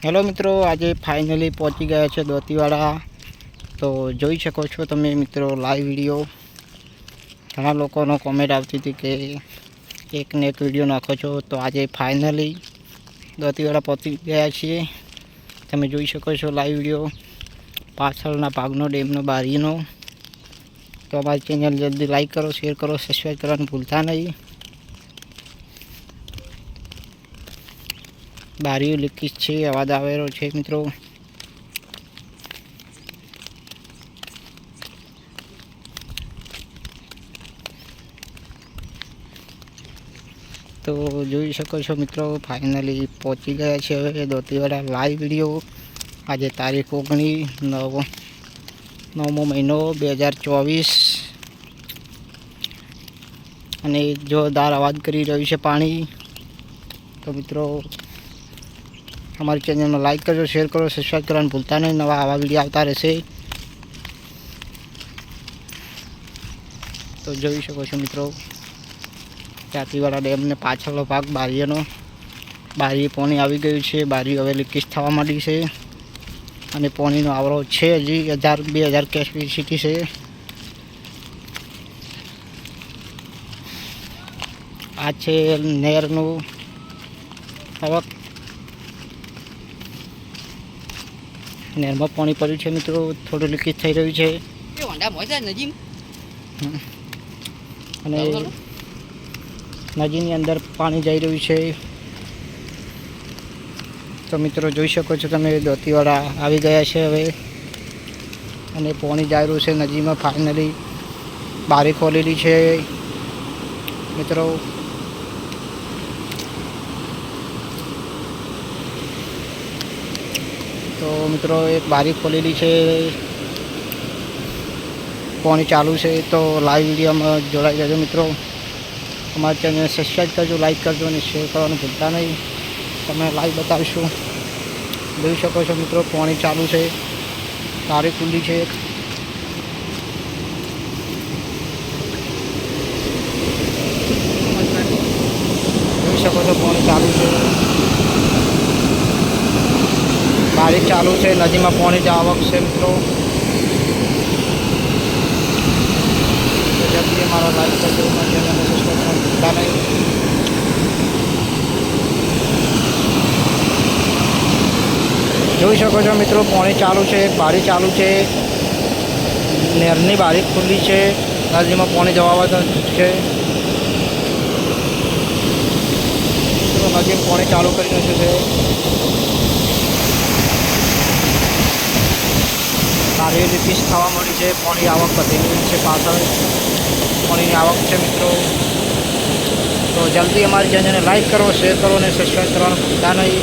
Hello मित्रों, आज finally पहुंची गया है दोतीवाड़ा। तो જોઈ શકો છો તમે મિત્રો લાઈવ વિડિયો। ઘણા લોકોનો કોમેન્ટ આવતી હતી કે એક ને એક વિડિયો નાખો છો, તો આજે ફાઇનલી દોતીવાડા પહોંચી ગયા છીએ। તમે જોઈ શકો છો લાઈવ વિડિયો પાછળના ભાગનો ડેમનો બારીનો। તો અમારી ચેનલ જલ્દી લાઈક કરો, શેર કરો, સબસ્ક્રાઈબ કરવાનું ભૂલતા નહીં। બારીઓ લીકેજ છે, અવાજ આવેલો છે મિત્રો। तो જોઈ શકો છો મિત્રો ફાઇનલી પહોંચી ગયા છે હવે દોતીવાડા। લાઈવ વિડિયો આજે તારીખ 9મો મહિનો 2024 અને જોરદાર અવાજ કરી રહ્યું છે પાણી। તો મિત્રો हमारी चैनल में लाइक करो, शेर करो, सब्सक्राइब करना भूलता नहीं। नवा आवा वीडियो आता रहશે। तो જોઈ શકો છો મિત્રો ચાતીવાડા ડેમને પાછળનો ભાગ બારીનો। બારી પાણી આવી ગયું છે, બારી હવે લીકેજ થવા માંડી છે અને પાણીનો આવરો છે હજી 2000 કેપેસિટી છે। આ છે નહેરનું આવક। નહેરમાં પાણી પડ્યું છે મિત્રો, થોડું લીકેજ થઈ રહ્યું છે અને નદીની અંદર પાણી જઈ રહ્યું છે। તો મિત્રો જોઈ શકો છો તમે દોતીવાડા આવી ગયા છે હવે અને પાણી જઈ રહ્યું છે નદીમાં। ફાઇનલી બારી ખોલેલી છે મિત્રો। तो मित्रों एक बारी खोलेली है, पानी चालू है। तो लाइव वीडियो में जोड़ाई जाजो मित्रों। हमारे चैनल सब्सक्राइब करजो, लाइक करजो और शेयर करवानुं भूलता नहीं। तमे लाइव बतावीशुं। જોઈ શકો છો મિત્રો પાણી ચાલુ છે, બારી ખુલ્લી છે। જોઈ શકો છો પાણી ચાલુ છે, बारिश चालू है, नदी में पानी आवक से मित्रों। तो जल्दी हमारा लाइक कर दो, चैनल में सब्सक्राइब करना भूलता नहीं। જોઈ શકો છો મિત્રો પાણી ચાલુ છે, બારી ચાલુ છે, નહેરની બારી ખુલ્લી છે, નદીમાં પાણી જવા છે। તો નદીમાં પાણી ચાલુ કરી નાખ્યું છે। बारी લીકેજ થવા મળી છે, પાણી આવક વધી ગઈ છે, પાછળ પાણીની આવક છે મિત્રો। તો જલ્દી हमारी चैनल ने लाइक करो, शेयर करो और सब्सक्राइब करना भूलता नहीं।